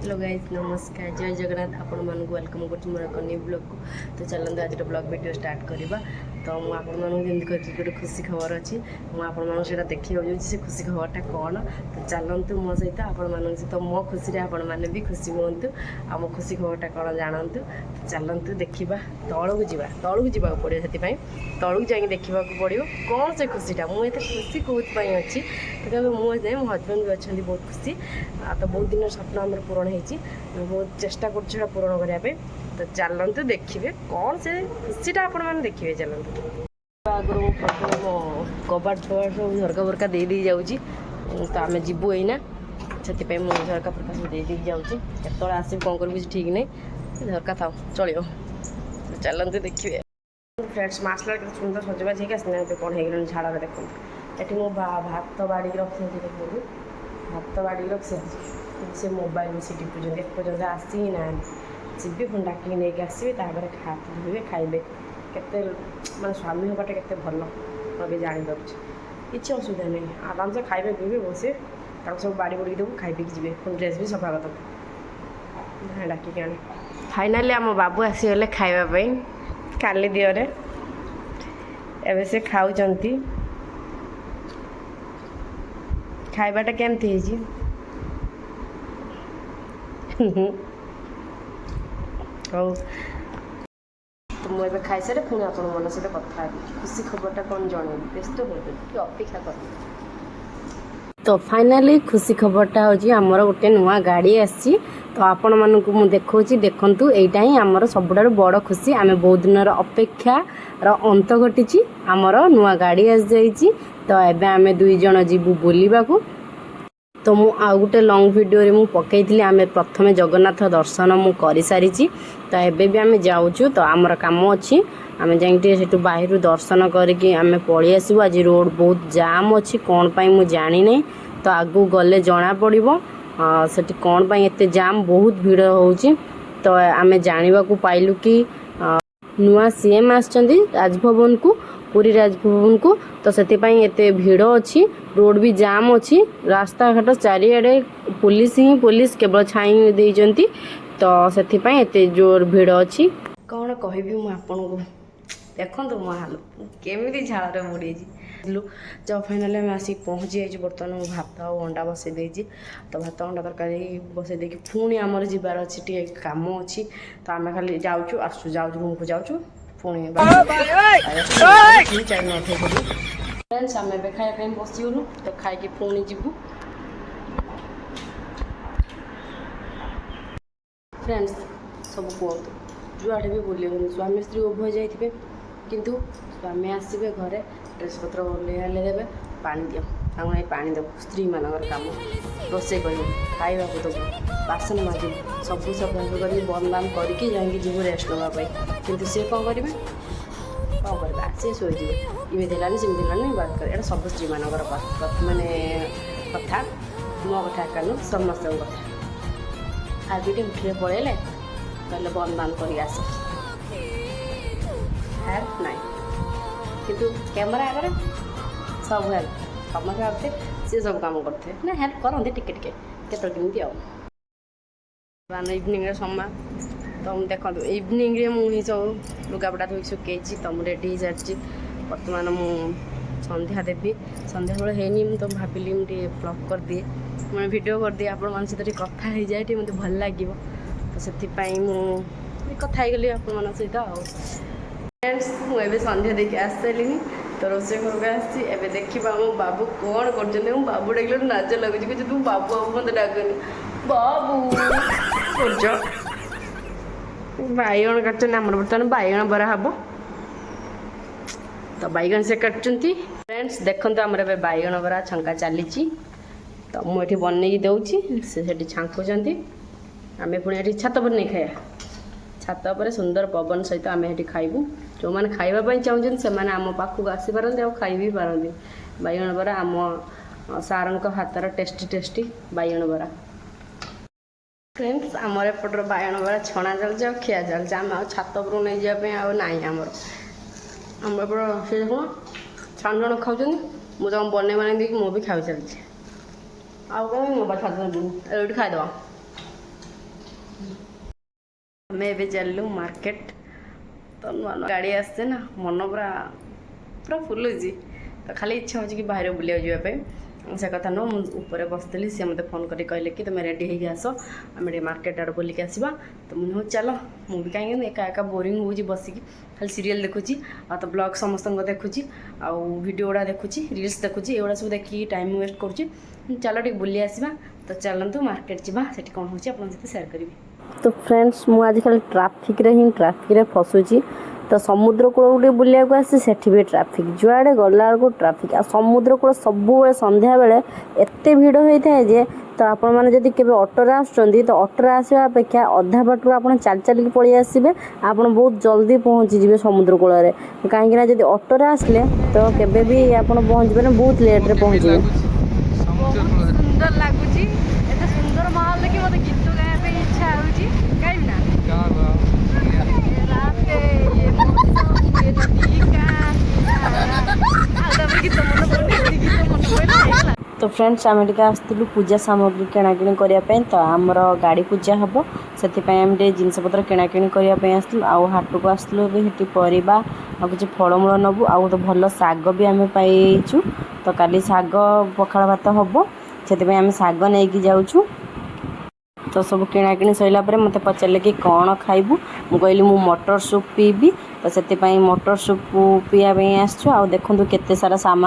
Hello guys नमस्कार जय जगन्नाथ आपण मानक वेलकम कर मोर एक न्यू ब्लॉग को तो चलते आज ब्लॉग वीडियो स्टार्ट करवा तो मुझे गोटे खुशी खबर अच्छी मुझे देखिए से खुशी खबरटा कौन तो चलतु मो सहित आपण सहित मो खुशी आपण मैंने भी खुशी हूँ आम खुशी खबरटा कौन जानतु चलतु देखा तौक जा पड़ो से तौक जा देखा पड़ो कौन से खुशीटा मुझे खुशी कौन अच्छी तो मुझे मो हजबैंड भी अच्छा बहुत खुशी तो बहुत दिन स्वप्न आम पूरण होती बहुत चेष्टा कर पूरण करने तो चलतु देखिए कौन से खुशीटा आपण मैंने देखिए चलतु आगर मो कबाट फबाट सब झरका फरका दे दी जाऊँगी तो आम जीवु एना से मुझे झरका फरका सब दे जाऊँगी केत आस कौन कर ठीक नहीं झरका था चलो तो चलते देखिए फ्रेंड्स मासला के सुंदर सजबाज होगी आसना कौन हो झाड़ देखो ये मो भात बाड़ी रखी देखो भात बाड़ी रखी से मोबाइल से टिपुं एपर्तंत आसी ही ना जी पुणी डाक नहीं आसवे खाइबे खाइबे केते माने स्वामी होगाटा केते भल मुझे जापर किसी असुविधा नहीं आराम से खाइबे पीबे बसे सब बाड़ी बुड़ी देव खाई पीक जी पुणी ड्रेस भी सफा कर डाकिक आने फाइनाली आम बाबू आसीगले खावाई काली दिहरे एवं से खाऊँ खाइबाटा केमती हो तो मुझे खाई सारे पुणी आप मन सहित कथा खुशी खबरटा कौन जन व्यस्त हो अपेक्षा कर तो फाइनाली खुशी खबरटा हूँ आमर गोटे नुआ गाड़ी आसी तो आपण मानक मु देखौची देखंतु एटा ही आमर सबुठार बड़ खुशी आम बहुत दिन अपेक्षार अंत घटी आमर नुआ गाड़ी आसी जाइए तो एबे आम दुई जन जीवु बुलिबाकू तो मु आउ गोटे लंग वीडियो रे मु पकईली आम प्रथमे जगन्नाथ दर्शन मु कर सारी तो एबे भी आम जाऊँ तो आमर काम अच्छी आम जाइए बाहर दर्शन करके आम पलि आसबू आज रोड बहुत जाम अच्छी कौन पाई मु जानी नहीं तो आगू गले जना पड़ो सेठी कौन पाई एते जाम बहुत भीड़ होउची तो आम जानिबा को पाइलु कि नुआ सीएम आछंदी राजभवन को पूरी राजभवन को तो से एते भीड़ अच्छी रोड भी जाम अच्छी रास्ता घाट चारिआडे पुलिस ही पुलिस केवल छाई देइजंती तो से एते जोर भीड़ अच्छी कौन कहबी मु आपन को देखो मो हाल केमी झाड़ बुड़ी जब फाइनाली आम आसिक पहुँची जाइए बर्तमान भात और अंडा बसई देती तो भात अंडा तरकारी बसई देकी पुणी आमर जीवार अच्छी टे कम अच्छी तो आम खाली जाऊँ आसु जाऊँ रूम को जाऊँ पुणी चार नौ फ्रेंड्स आम ए खाया बसगलु तो खाई पुणी जीवु फ्रेंड्स सब कहतु जुआड़े भी बुले स्वामी स्त्री उभय जाइए किंतु स्वामी आसबे घरे ड्रेस पत्र ओल्हे देवे पानी दियो आम पानी देव स्त्री मानकर काम रोसे कर खावा को देव बासन माजू सब सफा कर बंद बाम करके जाकि जीव रेस्ट नापी कितु सी कौन करेंगे कौन करवा सी शोजे इमें दिलानी सेमती दिलानी बात कर सब स्त्री मानकर माने कथा मो कथा कानु समस्त कथा खाई पीटे उठे पड़े कहले बंद बाम कर आस हेल्प ना किंतु कैमरा आगे सब हेल्प समस्त आते सी सब काम करते ना हेल्प करते टिके टिके केमी आन इवनिंग समय तो देखो इवनिंग मुझे सब लुगापटा धोई सुखी तो मुझे रेडी हो सारी बर्तमान मु संध्या देवी संध्या बेल है तो भाविली मुझे ब्लॉग कर दिए मैं वीडियो कर दिए आप सहित कथा हो जाए मत भल लगे तो से कथा गली आप सहित फ्रेंड्स मुझे संध्या देखिए आस सारे तो रोसे घर को आसी एवं देखा मो बाबू कौन कर बाबू डाक नाच लगुच कि तू बाबू बाबू मत डाकनी बाबू बैगण काटुन आम बर्तमान बैगण बरा हम तो बैगण से काटुंट फ्रेंड्स देखो आमर ए बैगण बरा छंका चली तो मुझे बनई दूसरी से छांकुंट आम पुणी छात पर नहीं खाया छात पर सुंदर पवन सहित आम ये खाइबू जो मैंने खावाई चाहते से आम पाखक आसीपारती आ खाई भी पारती बैगण बरा आम सार हाथर टेस्टी टेस्टी बैगण बरा फ्रेंड्स आमर एपटर बैगण बरा छणा चलती खिया चलती आम छात पर नहीं जावाई आमर एपट से कौन छाण जन खाऊँ मुझे बन बन देखिए मुझे भी खाई चलती आउ कौन छात खाईदे ଆମେ ଏବେ ଚାଲିଲୁ ମାର୍କେଟ। ତ ନୂଆ ନୂଆ ଗାଡ଼ି ଆସିছে ନା ମନ ପୁରା ପୁରା ଫୁଲୁଛି। ତ ଖାଲି ଇଚ୍ଛା ହେଉଛି କି ବାହାରେ ବୁଲିବାକୁ ଯିବା ପାଇଁ। ସେ କଥା ନୁହଁ, ମୁଁ ଉପରେ ବସିଥିଲି, ସିଏ ମୋତେ ଫୋନ୍ କରି କହିଲେ କି ତୁମେ ରେଡ଼ି ହେଇକି ଆସ, ଆମେ ଟିକେ ମାର୍କେଟ ଆଡ଼େ ବୁଲିକି ଆସିବା। ତ ମୁଁ ହଉ ଚାଲ। ମୁଁ ବି କାହିଁକି ଏକା ଏକା ବୋରିଂ ହେଉଛି ବସିକି, ଖାଲି ସିରିଏଲ୍ ଦେଖୁଛି, ଆଉ ତ ବ୍ଲଗ୍ ସମସ୍ତଙ୍କ ଦେଖୁଛି, ଆଉ ଭିଡ଼ିଓ ଗୁଡ଼ା ଦେଖୁଛି, ରିଲ୍ସ ଦେଖୁଛି, ଏଗୁଡ଼ା ସବୁ ଦେଖିକି ଟାଇମ୍ ୱେଷ୍ଟ କରୁଛି। ଚାଲ ଟିକେ ବୁଲି ଆସିବା। ତ ଚାଲନ୍ତୁ ମାର୍କେଟ ଯିବା, ସେଠି କ'ଣ ହେଉଛି ଆପଣଙ୍କ ସହିତ ସେୟାର କରିବି। ତ ଫ୍ରେଣ୍ଡସ୍, ମୁଁ ଆଜିକାଲି ଟ୍ରାଫିକ୍ରେ ଫସୁଛି। ତ ସମୁଦ୍ର କୂଳକୁ ଟିକେ ବୁଲିବାକୁ ଆସିଛି, ସେଠି ବି ଟ୍ରାଫିକ୍, ଯୁଆଡ଼େ ଗଲାବେଳକୁ ଟ୍ରାଫିକ୍। ଆଉ ସମୁଦ୍ର କୂଳ ସବୁବେଳେ ସନ୍ଧ୍ୟାବେଳେ ଏତେ ଭିଡ଼ ହୋଇଥାଏ ଯେ, ତ ଆପଣମାନେ ଯଦି କେବେ ଅଟୋରେ ଆସୁଛନ୍ତି, ତ ଅଟୋରେ ଆସିବା ଅପେକ୍ଷା ଅଧା ବାଟରୁ ଆପଣ ଚାଲିକି ପଳେଇ ଆସିବେ, ଆପଣ ବହୁତ ଜଲ୍ଦି ପହଞ୍ଚିଯିବେ ସମୁଦ୍ର କୂଳରେ। କାହିଁକିନା ଯଦି ଅଟୋରେ ଆସିଲେ ତ କେବେ ବି ଆପଣ ପହଞ୍ଚିବେନି, ବହୁତ ଲେଟ୍ରେ ପହଞ୍ଚିବେ। ସୁନ୍ଦର ଲାଗୁଛି, ଏତେ ସୁନ୍ଦର ମାହୋଲ ଦେଖି ମୋତେ ଗୀତ ଗାଇବା ପାଇଁ ଇଚ୍ଛା ହେଉଛି। ଗାଇବି ନା? ତ ଫ୍ରେଣ୍ଡସ୍, ଆମେ ଟିକେ ଆସିଥିଲୁ ପୂଜା ସାମଗ୍ରୀ କିଣାକିଣି କରିବା ପାଇଁ। ତ ଆମର ଗାଡ଼ି ପୂଜା ହେବ, ସେଥିପାଇଁ ଆମେ ଟିକେ ଜିନିଷପତ୍ର କିଣାକିଣି କରିବା ପାଇଁ ଆସିଥିଲୁ। ଆଉ ହାଟକୁ ଆସିଥିଲୁ ଏବେ, ସେଠି ପରିବା ଆଉ କିଛି ଫଳମୂଳ ନେବୁ। ଆଉ ତ ଭଲ ଶାଗ ବି ଆମେ ପାଇଛୁ। ତ କାଲି ଶାଗ ପଖାଳ ଭାତ ହେବ, ସେଥିପାଇଁ ଆମେ ଶାଗ ନେଇକି ଯାଉଛୁ। ତ ସବୁ କିଣାକିଣି ସରିଲା ପରେ ମୋତେ ପଚାରିଲେ କି କ'ଣ ଖାଇବୁ। ମୁଁ କହିଲି ମୁଁ ମଟର ସୁପ୍ ପିଇବି। ତ ସେଥିପାଇଁ ମଟର ସୁପ୍ ପିଇବା ପାଇଁ ଆସିଛୁ। ଆଉ ଦେଖନ୍ତୁ କେତେ ସାରା ସାମାନ